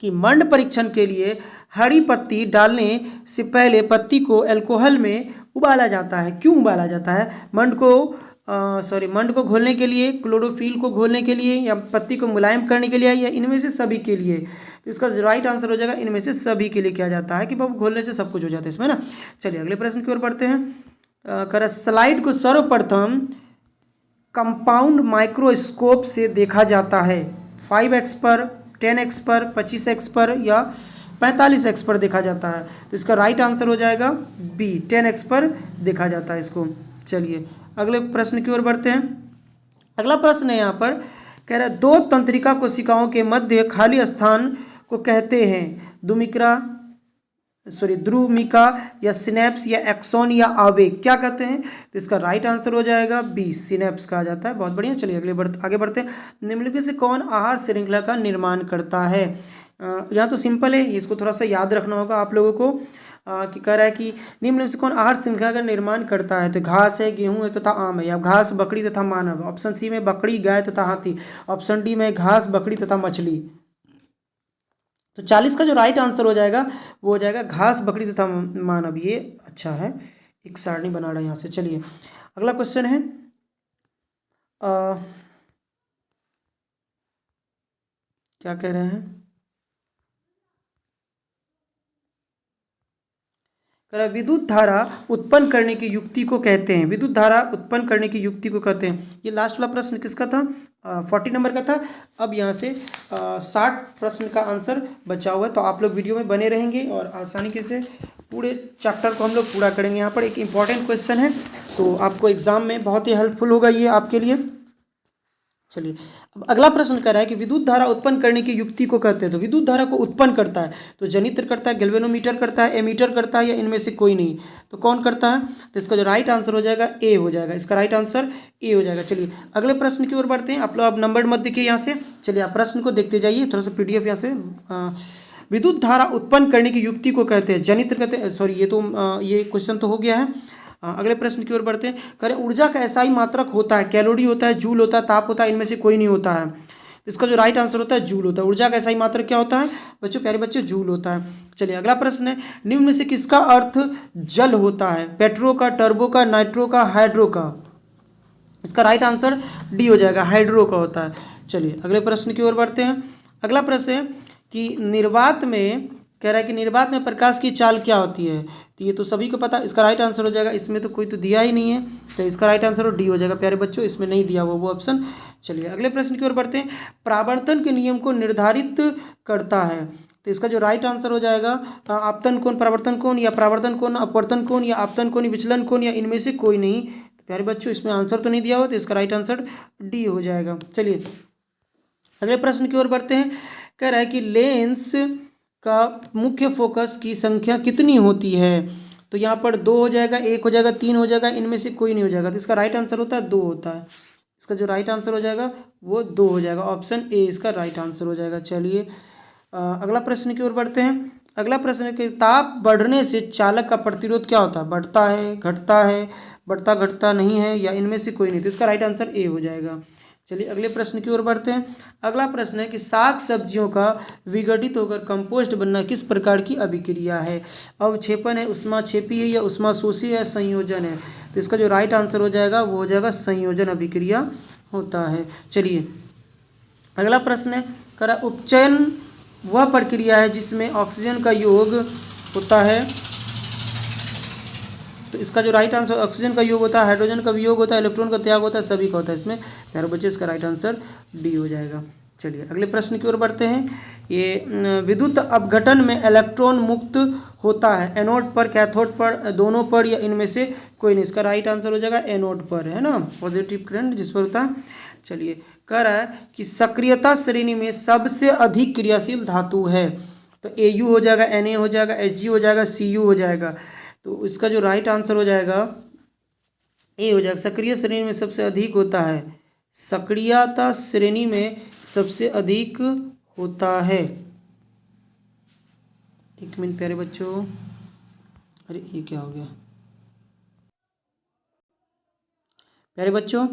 कि मंड परीक्षण के लिए हरी पत्ती डालने से पहले पत्ती को अल्कोहल में उबाला जाता है। क्यों उबाला जाता है? मंड को मंड को घोलने के लिए, क्लोरोफिल को घोलने के लिए, या पत्ती को मुलायम करने के लिए, या इनमें से सभी के लिए। तो इसका राइट आंसर हो जाएगा इनमें से सभी के लिए किया जाता है कि बाबू घोलने से सब कुछ हो जाता है इसमें ना। चलिए अगले प्रश्न की ओर बढ़ते हैं। कर स्लाइड को सर्वप्रथम कंपाउंड माइक्रोस्कोप से देखा जाता है। 5x पर, 10x पर, 25x पर या 45x पर देखा जाता है। तो इसका राइट आंसर हो जाएगा बी, 10x पर देखा जाता है इसको। चलिए अगले प्रश्न की ओर बढ़ते हैं। अगला प्रश्न है यहाँ पर, कह रहा है दो तंत्रिका कोशिकाओं के मध्य खाली स्थान को कहते हैं ध्रुमिका या सिनेप्स या एक्सॉन या आवेग, क्या कहते हैं? तो इसका राइट आंसर हो जाएगा बी, सिनेप्स कहा जाता है। बहुत बढ़िया। चलिए आगे बढ़ते हैं। निम्नलिखित से कौन आहार श्रृंखला का निर्माण करता है? यहाँ तो सिंपल है, इसको थोड़ा सा याद रखना होगा आप लोगों को। कि कह रहा है कि निम्न में से कौन आहार श्रृंखला का निर्माण करता है? तो घास है, गेहूं है तथा आम है, या घास, बकरी तथा मानव। ऑप्शन सी में बकरी, गाय तथा हाथी। ऑप्शन डी में घास, बकरी तथा मछली। तो 40 का जो राइट आंसर हो जाएगा वो हो जाएगा घास, बकरी तथा मानव। ये अच्छा है, एक सारणी बना रहा है यहाँ से। चलिए अगला क्वेश्चन है, क्या कह रहे हैं? विद्युत धारा उत्पन्न करने की युक्ति को कहते हैं। विद्युत धारा उत्पन्न करने की युक्ति को कहते हैं। ये लास्ट वाला प्रश्न किसका था? 40 नंबर का था। अब यहाँ से 60 प्रश्न का आंसर बचा हुआ है, तो आप लोग वीडियो में बने रहेंगे और आसानी से पूरे चैप्टर को हम लोग पूरा करेंगे। यहाँ पर एक इम्पॉर्टेंट क्वेश्चन है, तो आपको एग्जाम में बहुत ही हेल्पफुल होगा ये आपके लिए। चलिए अब अगला प्रश्न कर रहा है कि विद्युत धारा उत्पन्न करने की युक्ति को कहते हैं। तो विद्युत धारा को उत्पन्न करता है तो जनित्र करता है, गैल्वेनोमीटर करता है, एमीटर करता है, या इनमें से कोई नहीं। तो कौन करता है? तो इसका जो राइट आंसर हो जाएगा ए हो जाएगा। इसका राइट आंसर ए हो जाएगा। चलिए अगले प्रश्न की ओर बढ़ते हैं। आप लोग अब नंबर मत देखिए यहाँ से, चलिए आप प्रश्न को देखते जाइए। थोड़ा सा PDF यहाँ से। विद्युत धारा उत्पन्न करने की युक्ति को कहते हैं जनित्र कहते हैं। सॉरी, ये क्वेश्चन तो हो गया है। अगले प्रश्न की ओर बढ़ते हैं। करें ऊर्जा का ऐसा ही मात्रक होता है, कैलोरी होता है, जूल होता है, ताप होता है, इनमें से कोई नहीं होता है। इसका जो राइट आंसर होता है जूल होता है। ऊर्जा का ऐसा ही मात्रक क्या होता है बच्चों, प्यारे बच्चे? जूल होता है। चलिए अगला प्रश्न है, निम्न में से किसका अर्थ जल होता है? पेट्रो का, टर्बो का, नाइट्रो का, हाइड्रो का। इसका राइट आंसर डी हो जाएगा, हाइड्रो का होता है। चलिए अगले प्रश्न की ओर बढ़ते हैं। अगला प्रश्न है कि निर्वात में, कह रहा है कि निर्वात में प्रकाश की चाल क्या होती है? तो ये तो सभी को पता है। इसका राइट आंसर हो जाएगा, इसमें तो कोई तो दिया ही नहीं है, तो इसका राइट आंसर डी हो जाएगा प्यारे बच्चों, इसमें नहीं दिया हुआ वो ऑप्शन। चलिए अगले प्रश्न की ओर बढ़ते हैं। परावर्तन के नियम को निर्धारित करता है। तो इसका जो राइट आंसर हो जाएगा आपतन कोण, परावर्तन कोण, या परावर्तन कोण, अपवर्तन कोण, या आपतन कोण, विचलन कोण, या इनमें से कोई नहीं। तो प्यारे बच्चों इसमें आंसर तो नहीं दिया हुआ, तो इसका राइट आंसर डी हो जाएगा। चलिए अगले प्रश्न की ओर बढ़ते हैं। कह रहा है कि लेंस का मुख्य फोकस की संख्या कितनी होती है? तो यहाँ पर 2 हो जाएगा, 1 हो जाएगा, 3 हो जाएगा, इनमें से कोई नहीं हो जाएगा। तो इसका राइट आंसर होता है 2 होता है। इसका जो राइट आंसर हो जाएगा वो 2 हो जाएगा। ऑप्शन ए इसका राइट आंसर हो जाएगा। चलिए अगला प्रश्न की ओर बढ़ते हैं। अगला प्रश्न है कि ताप बढ़ने से चालक का प्रतिरोध क्या होता है? बढ़ता है, घटता है, बढ़ता घटता नहीं है, या इनमें से कोई नहीं। तो इसका राइट आंसर ए हो जाएगा। चलिए अगले प्रश्न की ओर बढ़ते हैं। अगला प्रश्न है कि साग सब्जियों का विघटित होकर कंपोस्ट बनना किस प्रकार की अभिक्रिया है? अवक्षेपण है, ऊष्माक्षेपी है, या ऊष्माशोषी है, संयोजन है। तो इसका जो राइट आंसर हो जाएगा वो हो जाएगा संयोजन अभिक्रिया होता है। चलिए अगला प्रश्न है, करा उपचयन वह प्रक्रिया है जिसमें ऑक्सीजन का योग होता है। तो इसका जो राइट आंसर, ऑक्सीजन का योग होता है, हाइड्रोजन का वियोग होता है, इलेक्ट्रॉन का त्याग होता है, सभी का होता है। इसमें प्यारे बच्चे इसका राइट आंसर डी हो जाएगा। चलिए अगले प्रश्न की ओर बढ़ते हैं। ये विद्युत अपघटन में इलेक्ट्रॉन मुक्त होता है एनोड पर, कैथोड पर, दोनों पर, या इनमें से कोई नहीं। इसका राइट आंसर हो जाएगा एनोड पर, है ना, पॉजिटिव करंट जिस पर होता है। चलिए कह रहा है कि सक्रियता श्रेणी में सबसे अधिक क्रियाशील धातु है। तो Au हो जाएगा, Na हो जाएगा, Hg हो जाएगा, Cu हो जाएगा। तो इसका जो राइट आंसर हो जाएगा ए हो जाएगा। सक्रिय श्रेणी में सबसे अधिक होता है, सक्रियता श्रेणी में सबसे अधिक होता है। एक मिनट प्यारे बच्चों, अरे ये क्या हो गया प्यारे बच्चों,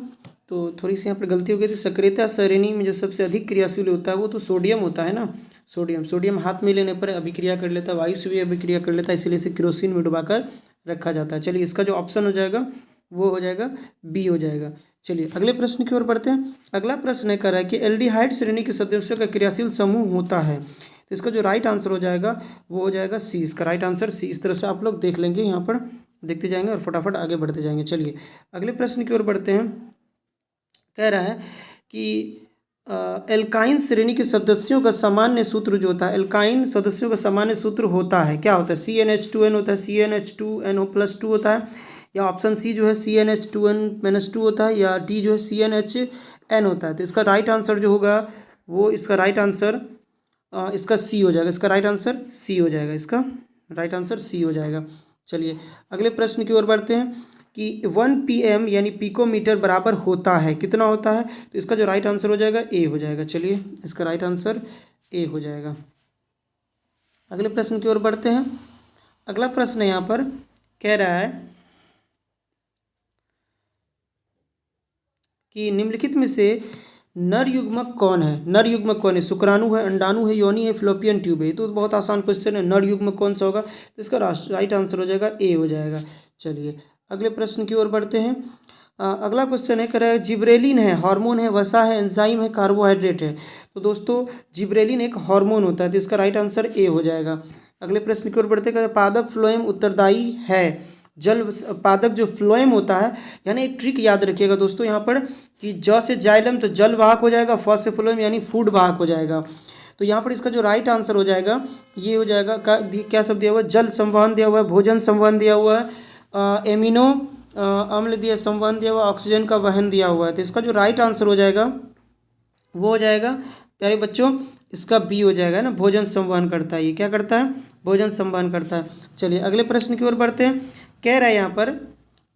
तो थोड़ी सी यहाँ पर गलती हो गई थी। सक्रियता श्रेणी में जो सबसे अधिक क्रियाशील होता है वो तो सोडियम होता है ना। सोडियम हाथ में लेने पर अभिक्रिया कर लेता है, वायु से भी अभिक्रिया कर लेता है, इसीलिए इसे केरोसिन में डुबाकर रखा जाता है। चलिए इसका जो ऑप्शन हो जाएगा वो हो जाएगा बी हो जाएगा। चलिए अगले प्रश्न की ओर बढ़ते हैं। अगला प्रश्न कह रहा है कि एल्डिहाइड श्रेणी के सदस्यों का क्रियाशील समूह होता है, तो इसका जो राइट आंसर हो जाएगा वो हो जाएगा सी। इसका राइट आंसर सी। इस तरह से आप लोग देख लेंगे, यहाँ पर देखते जाएंगे और फटाफट आगे बढ़ते जाएंगे। चलिए अगले प्रश्न की ओर बढ़ते हैं। कह रहा है कि एल्काइन श्रेणी के सदस्यों का सामान्य सूत्र जो होता है, एल्काइन सदस्यों का सामान्य सूत्र होता है, क्या होता है? CnH2n होता है, CnH2NO+2 होता है, या ऑप्शन सी जो है CnH2n-2 होता है, या डी जो है CnHn होता है। तो इसका राइट आंसर जो होगा वो, इसका राइट आंसर इसका सी हो जाएगा। इसका राइट आंसर सी हो जाएगा। इसका राइट आंसर सी हो जाएगा। चलिए अगले प्रश्न की ओर बढ़ते हैं कि 1 pm यानी पिकोमीटर बराबर होता है, कितना होता है? तो इसका जो राइट आंसर हो जाएगा ए हो जाएगा। चलिए इसका राइट आंसर ए हो जाएगा। अगले प्रश्न की ओर बढ़ते हैं। अगला प्रश्न यहाँ पर कह रहा है कि निम्नलिखित में से नर युग्मक कौन है? नर युग्मक कौन है? शुक्राणु है, अंडाणु है, योनि है, फ्लोपियन ट्यूब है। तो बहुत आसान क्वेश्चन है। नर युग्मक कौन सा होगा? तो इसका राइट आंसर हो जाएगा ए हो जाएगा। चलिए अगले प्रश्न की ओर बढ़ते हैं। अगला क्वेश्चन है, कह रहा है जिब्रेलिन है, हार्मोन है, वसा है, एंजाइम है, कार्बोहाइड्रेट है। तो दोस्तों जिब्रेलिन एक हार्मोन होता है, तो इसका राइट आंसर ए हो जाएगा। अगले प्रश्न की ओर बढ़ते हैं। पादप फ्लोएम उत्तरदायी है, जल पादक जो फ्लोएम होता है, यानी एक ट्रिक याद रखिएगा दोस्तों यहाँ पर कि ज से जाइलम तो जल वाहक हो जाएगा, फ से फ्लोएम यानी फूड वाहक हो जाएगा। तो यहाँ पर इसका जो राइट आंसर हो जाएगा ये हो जाएगा। क्या सब दिया हुआ है? जल संवहन दिया हुआ है, भोजन संवहन दिया हुआ है, एमिनो अम्ल दिया संवहन दिया हुआ, ऑक्सीजन का वहन दिया हुआ है। तो इसका जो राइट आंसर हो जाएगा वो हो जाएगा प्यारे बच्चों, इसका बी हो जाएगा ना, भोजन संवहन करता है। ये क्या करता है? भोजन संवहन करता है। चलिए अगले प्रश्न की ओर बढ़ते हैं। कह रहा है यहाँ पर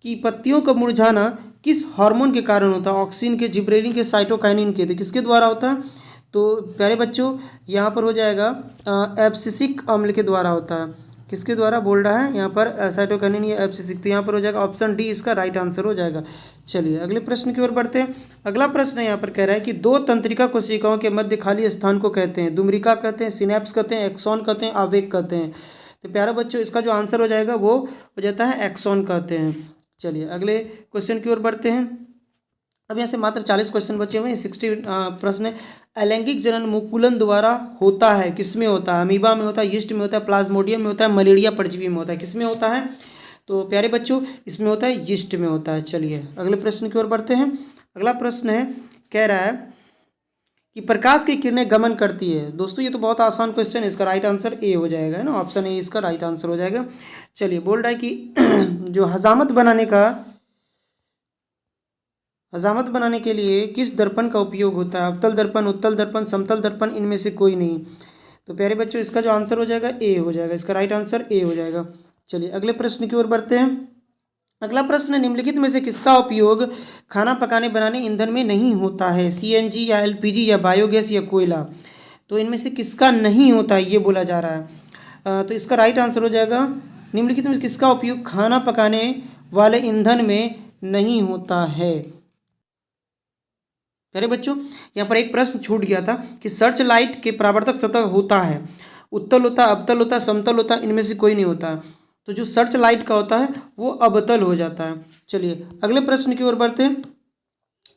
कि पत्तियों का मुरझाना किस हार्मोन के कारण होता है? ऑक्सिन के, जिब्रेलिन के, साइटोकाइनिन के। तो किसके द्वारा होता है? तो प्यारे बच्चों यहाँ पर हो जाएगा एब्सिसिक अम्ल के द्वारा होता है। किसके द्वारा बोल रहा है यहाँ पर? साइटोकाइनिन या एब्सिसिक। तो यहाँ पर हो जाएगा ऑप्शन डी, इसका राइट आंसर हो जाएगा। चलिए अगले प्रश्न की ओर बढ़ते हैं। अगला प्रश्न यहाँ पर कह रहा है कि दो तंत्रिका कोशिकाओं के मध्य खाली स्थान को कहते हैं? दुम्रिका कहते हैं, सिनेप्स कहते हैं, एक्सॉन कहते हैं, आवेग कहते हैं। तो प्यारे बच्चों इसका जो आंसर हो जाएगा वो हो जाता है एक्सॉन कहते हैं। चलिए अगले क्वेश्चन की ओर बढ़ते हैं। अब यहाँ से मात्र 40 क्वेश्चन बचे हुए हैं, 60 प्रश्न है। अलैंगिक जनन मुकुलन द्वारा होता है, किसमें होता है? अमीबा में होता है, यीस्ट में होता है, प्लाज्मोडियम में होता है, मलेरिया परजीवी में होता है। किसमें होता है? तो प्यारे बच्चों इसमें होता है, यीस्ट में होता है। चलिए अगले प्रश्न की ओर बढ़ते हैं। अगला प्रश्न है, कह रहा है कि प्रकाश की किरणें गमन करती है। दोस्तों ये तो बहुत आसान क्वेश्चन है, इसका राइट आंसर ए हो जाएगा, है ना, ऑप्शन ए इसका राइट आंसर हो जाएगा। चलिए बोल रहा है कि जो हजामत बनाने के लिए किस दर्पण का उपयोग होता है? अवतल दर्पण, उत्तल दर्पण, समतल दर्पण, इनमें से कोई नहीं। तो प्यारे बच्चों इसका जो आंसर हो जाएगा ए हो जाएगा। इसका राइट आंसर ए हो जाएगा। चलिए अगले प्रश्न की ओर बढ़ते हैं। अगला प्रश्न, निम्नलिखित में से किसका उपयोग खाना पकाने बनाने ईंधन में नहीं होता है? CNG या LPG या बायोगैस या कोयला। तो इनमें से किसका नहीं होता है ये बोला जा रहा है। तो इसका राइट आंसर हो जाएगा, निम्नलिखित में किसका उपयोग खाना पकाने वाले ईंधन में नहीं होता है। अरे बच्चों यहाँ पर एक प्रश्न छूट गया था कि सर्च लाइट के परावर्तक सतह होता है, उत्तल होता है, अवतल होता है, समतल होता है, इनमें से कोई नहीं होता है। तो जो सर्च लाइट का होता है वो अवतल हो जाता है। चलिए अगले प्रश्न की ओर बढ़ते हैं।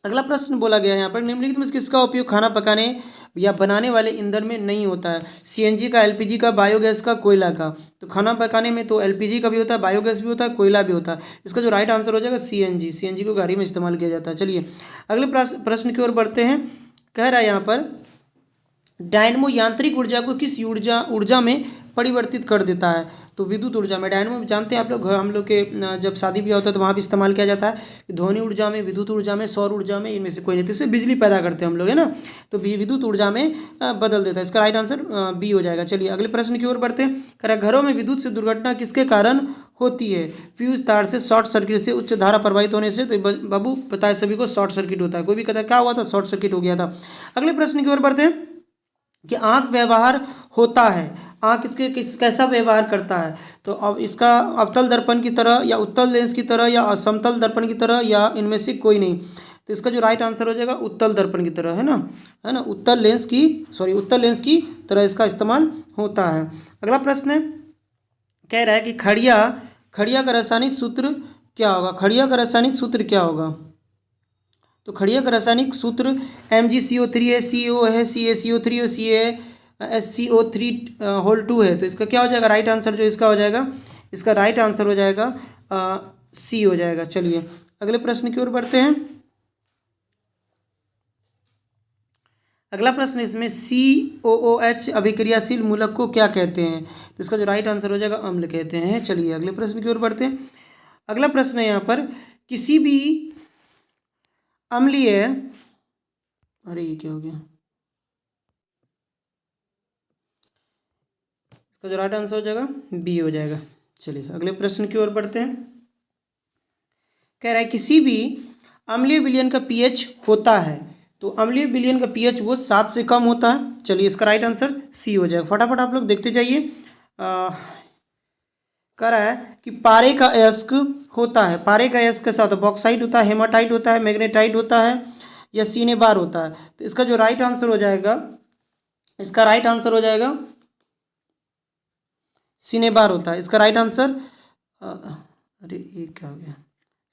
अगला प्रश्न बोला गया है यहाँ पर, निम्नलिखित में किसका उपयोग खाना पकाने या बनाने वाले ईंधन में नहीं होता है? CNG का, LPG का, बायोगैस का, कोयला का। तो खाना पकाने में तो LPG का भी होता है, बायोगैस भी होता है, कोयला भी होता है। इसका जो राइट आंसर हो जाएगा CNG को गाड़ी में इस्तेमाल किया जाता है। चलिए अगले प्रश्न की ओर बढ़ते हैं। कह रहा है यहाँ पर डायनमो यांत्रिक ऊर्जा को किस ऊर्जा में परिवर्तित कर देता है? तो विद्युत ऊर्जा में। डायनमो जानते हैं आप लोग, हम लोग के जब शादी ब्याह होता है तो वहाँ भी इस्तेमाल किया जाता है। ध्वनि ऊर्जा में, विद्युत ऊर्जा में, सौर ऊर्जा में, इनमें से कोई नहीं। तो इससे बिजली पैदा करते हैं हम लोग, है ना, तो विद्युत ऊर्जा में बदल देता है। इसका राइट आंसर बी हो जाएगा। चलिए अगले प्रश्न की ओर बढ़ते हैं। कह रहा है घरों में विद्युत से दुर्घटना किसके कारण होती है? फ्यूज तार से, शॉर्ट सर्किट से, उच्च धारा प्रवाहित होने से। तो बाबू पता है सभी को शॉर्ट सर्किट होता है। कोई भी कहता है क्या हुआ था? शॉर्ट सर्किट हो गया था। अगले प्रश्न की ओर बढ़ते हैं कि आंख व्यवहार होता है, आंख कैसा व्यवहार करता है? तो अब इसका अवतल दर्पण की तरह या उत्तल लेंस की तरह या समतल दर्पण की तरह या इनमें से कोई नहीं। तो इसका जो राइट आंसर हो जाएगा उत्तल दर्पण की तरह, है ना, उत्तल लेंस की तरह इसका इस्तेमाल होता है। अगला प्रश्न कह रहा है कि खड़िया का रासायनिक सूत्र क्या होगा? खड़िया का रासायनिक सूत्र क्या होगा? तो खड़िया का रासायनिक सूत्र MgCO3 है, CO है, CaCO3 और CaSCO3 होल 2 है। तो इसका क्या हो जाएगा? राइट आंसर जो इसका हो जाएगा, इसका राइट आंसर हो जाएगा C हो जाएगा। चलिए अगले प्रश्न की ओर बढ़ते हैं। अगला प्रश्न इसमें COOH अभिक्रियाशील मूलक को क्या कहते हैं? तो इसका जो राइट आंसर हो जाएगा अम्ल कहते हैं। चलिए अगले प्रश्न की ओर बढ़ते हैं। अगला प्रश्न है यहाँ पर, किसी भी अम्लीय, अरे ये क्या हो गया, इसका जो राइट आंसर हो जाएगा B हो जाएगा। चलिए अगले प्रश्न की ओर बढ़ते हैं। कह रहा है किसी भी अम्लीय विलयन का pH होता है, तो अम्लीय विलयन का pH वो 7 से कम होता है। चलिए इसका राइट आंसर C हो जाएगा। फटाफट आप लोग देखते जाइए। कह रहा है कि पारे का अयस्क होता है, पारे का अयस्क कैसा होता है? बॉक्साइट होता है, हेमाटाइट होता है, मैग्नेटाइट होता है या सीनेबार होता है? तो इसका जो राइट आंसर हो जाएगा, इसका राइट आंसर हो जाएगा सीनेबार होता है। इसका राइट आंसर अरे ये क्या हो गया,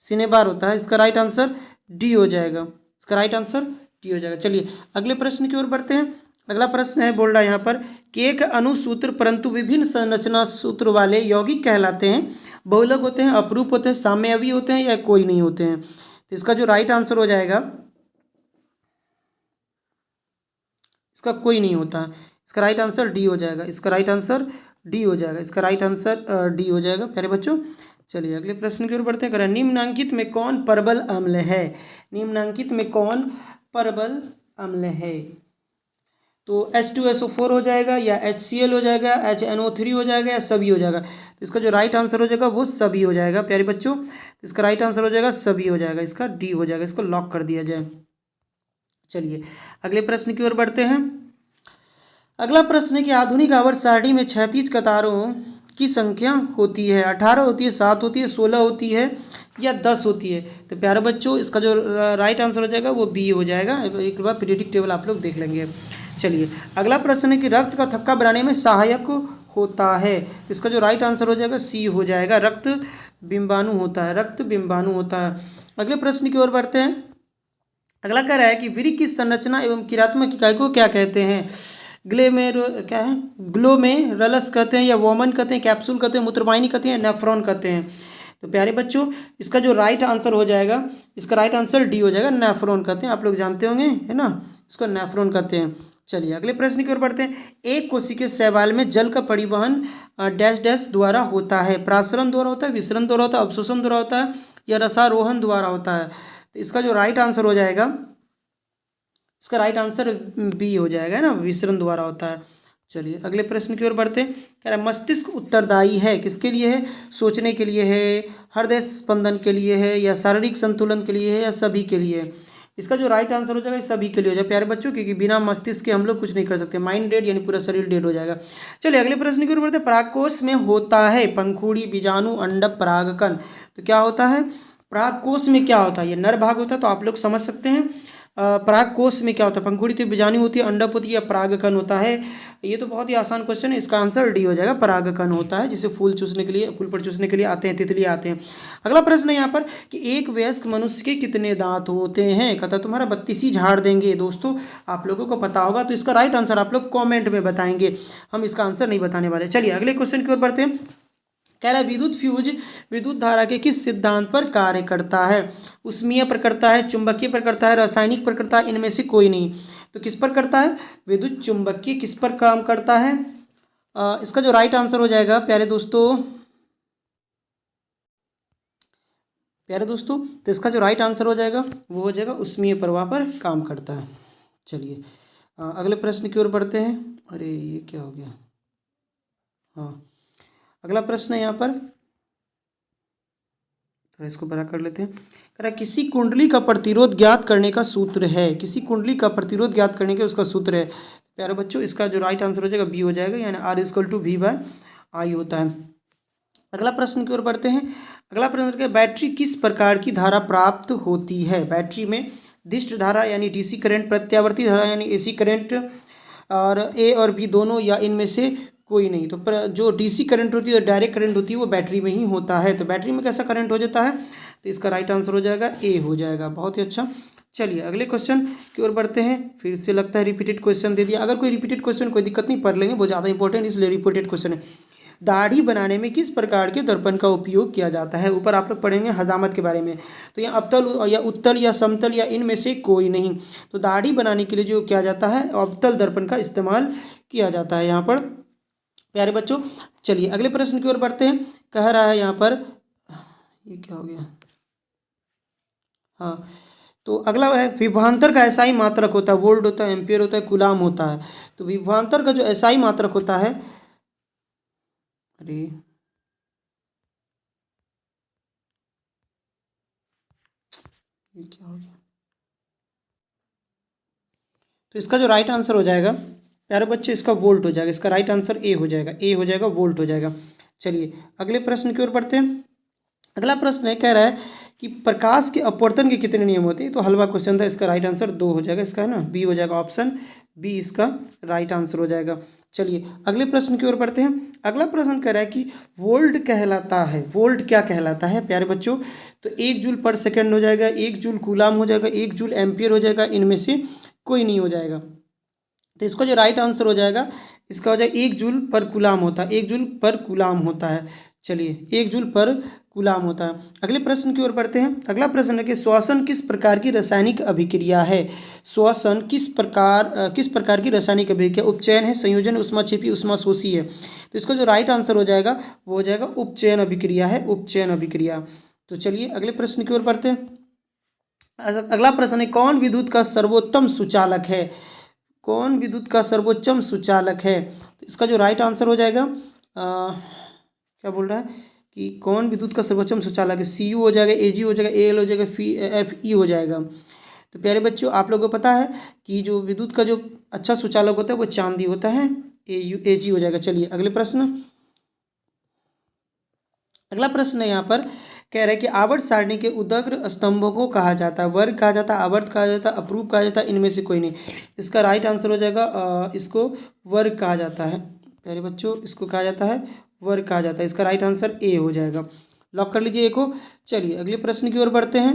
सीनेबार होता है। इसका राइट आंसर D हो जाएगा। इसका राइट आंसर D हो जाएगा। चलिए अगले प्रश्न की ओर बढ़ते हैं। अगला प्रश्न है, बोल रहा है यहाँ पर कि एक अणुसूत्र परंतु विभिन्न संरचना सूत्र वाले यौगिक कहलाते हैं, बहुलक होते हैं, अपरूप होते हैं, साम्यावी होते हैं या कोई नहीं होते हैं? तो इसका जो राइट आंसर हो जाएगा, इसका कोई नहीं होता है। इसका राइट आंसर D हो जाएगा। इसका राइट आंसर D हो जाएगा। इसका राइट आंसर D हो जाएगा प्यारे बच्चों। चलिए अगले प्रश्न की ओर बढ़ते हैं। निम्नांकित में कौन परबल अम्ल है? निम्नांकित में कौन परबल अम्ल है? तो H2SO4 हो जाएगा या HCl हो जाएगा, HNO3 हो जाएगा या सभी हो जाएगा? तो इसका जो राइट आंसर हो जाएगा वो सभी हो जाएगा प्यारे बच्चों। तो इसका राइट आंसर हो जाएगा सभी हो जाएगा। इसका D हो जाएगा। इसको लॉक कर दिया जाए। चलिए अगले प्रश्न की ओर बढ़ते हैं। अगला प्रश्न है कि आधुनिक आवर्त सारणी में क्षैतिज कतारों की संख्या होती है 18 होती है, 7 होती है, 16 होती है या 10 होती है? तो प्यारे बच्चों इसका जो राइट आंसर हो जाएगा वो B हो जाएगा। एक बार पीरियडिक टेबल आप लोग देख लेंगे। चलिए अगला प्रश्न है कि रक्त का थक्का बनाने में सहायक होता है, तो इसका जो राइट आंसर हो जाएगा C हो जाएगा। रक्त बिंबाणु होता है, रक्त बिंबाणु होता है। अगले प्रश्न की ओर बढ़ते हैं। अगला कह रहा है कि वीर्य की संरचना एवं क्रियात्मक इकाई को क्या कहते हैं? क्या है? ग्लोमेरुलस कहते हैं या वोमन कहते हैं, कैप्सूल कहते हैं, मूत्रवाहिनी कहते हैं, नेफ्रॉन कहते हैं? तो प्यारे बच्चों इसका जो राइट आंसर हो जाएगा, इसका राइट आंसर D हो जाएगा। नेफ्रॉन कहते हैं, आप लोग जानते होंगे है ना, इसको नेफ्रॉन कहते हैं। चलिए अगले प्रश्न की ओर बढ़ते हैं। एक कोशिकीय शैवाल में जल का परिवहन डैश डैश द्वारा होता है, प्रासरण द्वारा होता है, विसरण द्वारा होता है, अवशोषण द्वारा होता है या रसारोहण द्वारा होता है? तो इसका जो राइट आंसर हो जाएगा, इसका राइट आंसर B हो जाएगा ना, विसरण द्वारा होता है। चलिए अगले प्रश्न की ओर बढ़ते हैं। कह रहा है मस्तिष्क उत्तरदायी है किसके लिए है? सोचने के लिए है, हृदय स्पंदन के लिए है या शारीरिक संतुलन के लिए है या सभी के लिए है? इसका जो राइट आंसर हो जाएगा सभी के लिए हो जाएगा प्यारे बच्चों, क्योंकि बिना मस्तिष्क के हम लोग कुछ नहीं कर सकते। माइंड डेड यानी पूरा शरीर डेड हो जाएगा। चलिए अगले प्रश्न की ओर बढ़ते हैं। परागकोश में होता है पंखुड़ी, बीजाणु, अंडक, परागकण। तो क्या होता है परागकोश में? क्या होता है? ये नर भाग होता है, तो आप लोग समझ सकते हैं। परागकोश में क्या होता है? पंखुड़ी तो बीजाणु होती है, अंडक होती है या परागकण होता है? ये तो बहुत ही आसान क्वेश्चन है। इसका आंसर D हो जाएगा। परागकण होता है, जिसे फूल चूसने के लिए, फूल पर चूसने के लिए आते हैं, तितली आते हैं। अगला प्रश्न है यहाँ पर कि एक वयस्क मनुष्य के कितने दांत होते हैं? कहता तुम्हारा 32 ही झाड़ देंगे। दोस्तों आप लोगों को पता होगा, तो इसका राइट आंसर आप लोग कॉमेंट में बताएंगे, हम इसका आंसर नहीं बताने वाले। चलिए अगले क्वेश्चन की ओर बढ़ते हैं। कह रहा है विद्युत फ्यूज विद्युत धारा के किस सिद्धांत पर कार्य करता है? उष्मीय पर करता है, चुंबकीय पर करता है, रासायनिक पर करता है, इनमें से कोई नहीं? तो किस पर करता है? विद्युत चुंबकीय किस पर काम करता है? इसका जो राइट आंसर हो जाएगा प्यारे दोस्तों, तो इसका जो राइट आंसर हो जाएगा वो हो जाएगा उष्मीय प्रवाह पर काम करता है। चलिए अगले प्रश्न की ओर बढ़ते हैं। अरे ये क्या हो गया, हाँ अगला प्रश्न है यहाँ पर, तो इसको बड़ा कर लेते हैं। कह रहा है किसी कुंडली का प्रतिरोध ज्ञात करने का सूत्र है, किसी कुंडली का प्रतिरोध ज्ञात करने का उसका सूत्र है। प्यारे बच्चों इसका जो राइट आंसर हो जाएगा B हो जाएगा, यानी R=V/I होता है। अगला प्रश्न की ओर बढ़ते हैं। अगला प्रश्न है बैटरी किस प्रकार की धारा प्राप्त होती है? बैटरी में दिष्ट धारा यानी DC करंट, प्रत्यावर्ती धारा यानी AC करंट, और A और B दोनों, या इनमें से कोई नहीं। तो जो डीसी करंट होती है, डायरेक्ट करंट होती है, वो बैटरी में ही होता है। तो बैटरी में कैसा करंट हो जाता है, तो इसका राइट आंसर हो जाएगा ए हो जाएगा। बहुत ही अच्छा। चलिए अगले क्वेश्चन की ओर बढ़ते हैं। फिर से लगता है रिपीटेड क्वेश्चन दे दिया। अगर कोई रिपीटेड क्वेश्चन कोई दिक्कत नहीं, पढ़ लेंगे, वो ज़्यादा इंपॉर्टेंट इसलिए रिपीटेड क्वेश्चन है। दाढ़ी बनाने में किस प्रकार के दर्पण का उपयोग किया जाता है? ऊपर आप लोग पढ़ेंगे हजामत के बारे में। तो यहाँ अवतल या उत्तल या समतल या इनमें से कोई नहीं। तो दाढ़ी बनाने के लिए जो किया जाता है, अवतल दर्पण का इस्तेमाल किया जाता है यहाँ पर, प्यारे बच्चों। चलिए अगले प्रश्न की ओर बढ़ते हैं। कह रहा है यहाँ पर, ये क्या हो गया, हाँ, तो अगला है विभवांतर का एसआई मात्रक होता है, वोल्ट होता है, एम्पियर होता है, कूलाम होता है। तो विभवांतर का जो एसआई मात्रक होता है, अरे ये क्या हो गया, तो इसका जो राइट आंसर हो जाएगा प्यारे बच्चे, इसका वोल्ट हो जाएगा। इसका राइट आंसर ए हो जाएगा, ए हो जाएगा, वोल्ट हो जाएगा। चलिए अगले प्रश्न की ओर बढ़ते हैं। अगला प्रश्न है, कह रहा है कि प्रकाश के अपवर्तन के कितने नियम होते हैं? तो हलवा क्वेश्चन था, इसका राइट आंसर 2 हो जाएगा। इसका है ना बी हो जाएगा, ऑप्शन बी इसका राइट आंसर हो जाएगा। चलिए अगले प्रश्न की ओर बढ़ते हैं। अगला प्रश्न कह रहा है कि वोल्ट कहलाता है, वोल्ट क्या कहलाता है प्यारे बच्चों? तो 1 जूल पर सेकेंड हो जाएगा, 1 जूल कूलाम हो जाएगा, 1 जूल एम्पियर हो जाएगा, इनमें से कोई नहीं हो जाएगा। तो इसका जो राइट आंसर हो जाएगा, इसका हो जाएगा 1 जूल पर कूलाम होता है, 1 जूल पर कूलाम होता है। चलिए 1 जूल पर कूलाम होता है। अगले प्रश्न की ओर बढ़ते हैं। अगला प्रश्न है कि श्वसन किस प्रकार की रासायनिक अभिक्रिया है? श्वसन किस प्रकार की रासायनिक अभिक्रिया? उपचयन है, संयोजन, ऊष्माक्षेपी, ऊष्माशोषी है। तो इसका जो राइट आंसर हो जाएगा वो हो जाएगा उपचयन अभिक्रिया है, उपचयन अभिक्रिया। तो चलिए अगले प्रश्न की ओर बढ़ते हैं। अगला प्रश्न है, कौन विद्युत का सर्वोत्तम सुचालक है? कौन विद्युत का सर्वोच्चम सुचालक है? तो इसका जो राइट आंसर हो जाएगा, क्या बोल रहा है कि कौन विद्युत का सर्वोच्चम सुचालक है? सी यू हो जाएगा, ए जी हो जाएगा, ए एल हो जाएगा, एफ ई हो जाएगा। तो प्यारे बच्चों आप लोगों को पता है कि जो विद्युत का जो अच्छा सुचालक होता है वो चांदी होता है, ए जी हो जाएगा। चलिए अगले प्रश्न। अगला प्रश्न है यहाँ पर, कह रहा है कि आवर्त सारणी के उदग्र स्तंभों को कहा जाता है, वर्ग कहा जाता है, आवर्त कहा जाता है, अपरूप कहा जाता है, इनमें से कोई नहीं। इसका राइट आंसर हो जाएगा, इसको वर्ग कहा जाता है प्यारे बच्चों, इसको कहा जाता है वर्ग कहा जाता है। इसका राइट आंसर ए हो जाएगा। लॉक कर लीजिए ए को। चलिए अगले प्रश्न की ओर बढ़ते हैं।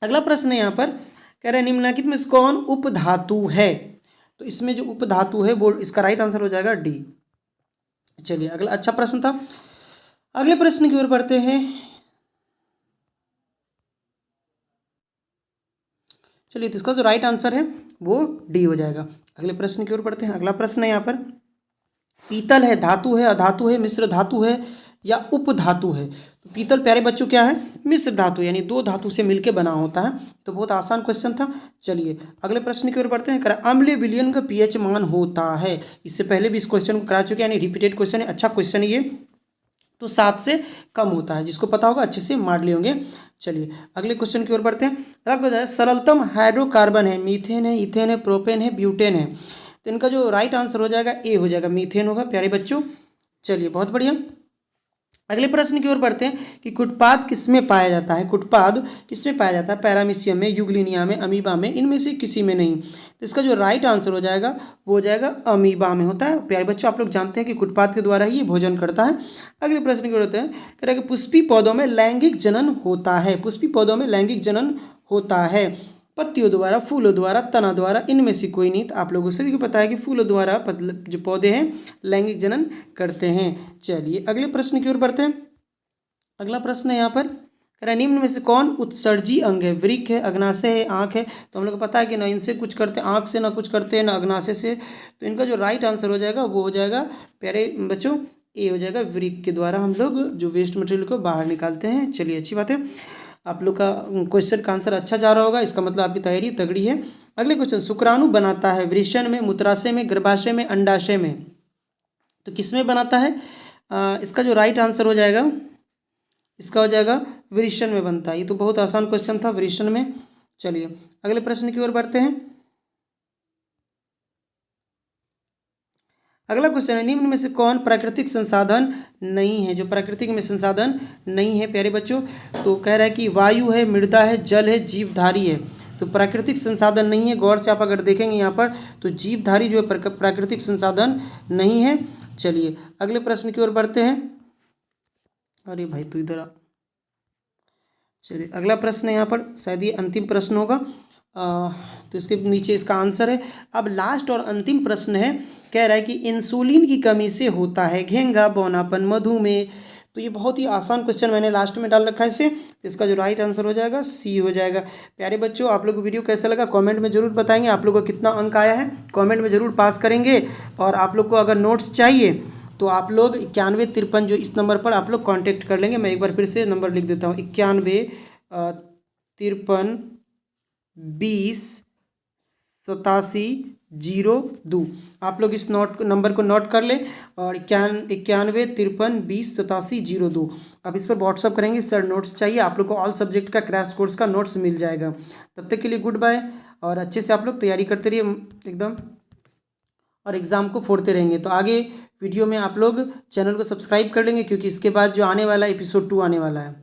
अगला प्रश्न है यहाँ पर, कह रहा है निम्नलिखित में से कौन उपधातु है? तो इसमें जो उपधातु है वो, इसका राइट आंसर हो जाएगा डी। चलिए अगला अच्छा प्रश्न था। अगले प्रश्न की ओर बढ़ते हैं। चलिए तो इसका जो राइट आंसर है वो डी हो जाएगा। अगले प्रश्न की ओर बढ़ते हैं। अगला प्रश्न है यहाँ पर, पीतल है, धातु है, अधातु है, मिश्र धातु है या उपधातु है? तो पीतल प्यारे बच्चों क्या है? मिश्र धातु, यानी 2 धातु से मिलकर बना होता है। तो बहुत आसान क्वेश्चन था। चलिए अगले प्रश्न की ओर बढ़ते हैं। अम्लीय विलयन का पीएच मान होता है? इससे पहले भी इस क्वेश्चन को करा चुके हैं, यानी रिपीटेड क्वेश्चन है, अच्छा क्वेश्चन है ये। तो 7 से कम होता है, जिसको पता होगा अच्छे से मार लिए होंगे। चलिए अगले क्वेश्चन की ओर बढ़ते हैं। आपको बताया सरलतम हाइड्रोकार्बन है, मीथेन है, इथेन है, प्रोपेन है, ब्यूटेन है। तो इनका जो राइट आंसर हो जाएगा ए हो जाएगा, मीथेन होगा प्यारे बच्चों। चलिए बहुत बढ़िया। अगले प्रश्न की ओर बढ़ते हैं कि कुटपाद किसमें पाया जाता है? कुटपाद किसमें पाया जाता है? पैरामीशियम में, यूग्लिनिया में, अमीबा में, इनमें से किसी में नहीं। तो इसका जो राइट आंसर हो जाएगा वो हो जाएगा अमीबा में होता है। प्यारे बच्चों आप लोग जानते हैं कि कुटपाद के द्वारा ही ये भोजन करता है। अगले प्रश्न की ओर होते हैं, कह रहे हैं कि पुष्पी पौधों में लैंगिक जनन होता है। पुष्पी पौधों में लैंगिक जनन होता है पत्तियों द्वारा, फूलों द्वारा, तना द्वारा, इनमें से कोई नहीं। तो आप लोगों से भी पता है कि फूलों द्वारा जो पौधे हैं लैंगिक जनन करते हैं। चलिए अगले प्रश्न की ओर बढ़ते हैं। अगला प्रश्न है यहाँ पर, कह रहा है निम्न में से कौन उत्सर्जी अंग है? वृक्क है, अग्नाशय है, आँख है। तो हम लोग को पता है कि ना इनसे कुछ करते हैं, आँख से ना कुछ करते हैं, ना अग्नाशय से। तो इनका जो राइट आंसर हो जाएगा वो हो जाएगा प्यारे बच्चों ए हो जाएगा, वृक्क के द्वारा हम लोग जो वेस्ट मटेरियल को बाहर निकालते हैं। चलिए अच्छी बात है, आप लोग का क्वेश्चन का आंसर अच्छा जा रहा होगा, इसका मतलब आपकी तैयारी तगड़ी है। अगले क्वेश्चन, शुक्राणु बनाता है वृषण में, मूत्राशय में, गर्भाशय में, अंडाशय में। तो किस में बनाता है? इसका जो राइट आंसर हो जाएगा, इसका हो जाएगा वृषण में बनता है। ये तो बहुत आसान क्वेश्चन था, वृषण में। चलिए अगले प्रश्न की ओर बढ़ते हैं। अगला क्वेश्चन है, निम्न में से कौन प्राकृतिक संसाधन नहीं है? जो प्राकृतिक में संसाधन नहीं है प्यारे बच्चों, तो कह रहा है कि वायु है, मृदा है, जल है, जीवधारी है। तो प्राकृतिक संसाधन नहीं है। गौर से आप अगर देखेंगे यहाँ पर तो जीवधारी जो है प्राकृतिक संसाधन नहीं है। चलिए अगले प्रश्न की ओर बढ़ते हैं। अरे भाई तू इधर आ। चलिए अगला प्रश्न है यहाँ पर, शायद ये अंतिम प्रश्न होगा, तो इसके नीचे इसका आंसर है। अब लास्ट और अंतिम प्रश्न है, कह रहा है कि इंसुलिन की कमी से होता है घेंगा, बौनापन, मधुमेह। तो ये बहुत ही आसान क्वेश्चन मैंने लास्ट में डाल रखा है इसे। इसका जो राइट आंसर हो जाएगा सी हो जाएगा। प्यारे बच्चों, आप लोग को वीडियो कैसा लगा कमेंट में जरूर बताएंगे। आप लोग को कितना अंक आया है कमेंट में जरूर पास करेंगे। और आप लोग को अगर नोट्स चाहिए तो आप लोग 9153 जो इस नंबर पर आप लोग कांटेक्ट कर लेंगे। मैं एक बार फिर से नंबर लिख देता हूँ, 9153208702। आप लोग इस नंबर को नोट कर लें और 9153208702। अब इस पर व्हाट्सअप करेंगे सर नोट्स चाहिए, आप लोग को ऑल सब्जेक्ट का क्रैश कोर्स का नोट्स मिल जाएगा। तब तक के लिए गुड बाय, और अच्छे से आप लोग तैयारी करते रहिए एकदम, और एग्ज़ाम को फोड़ते रहेंगे। तो आगे वीडियो में आप लोग चैनल को सब्सक्राइब कर लेंगे, क्योंकि इसके बाद जो आने वाला एपिसोड 2 आने वाला है।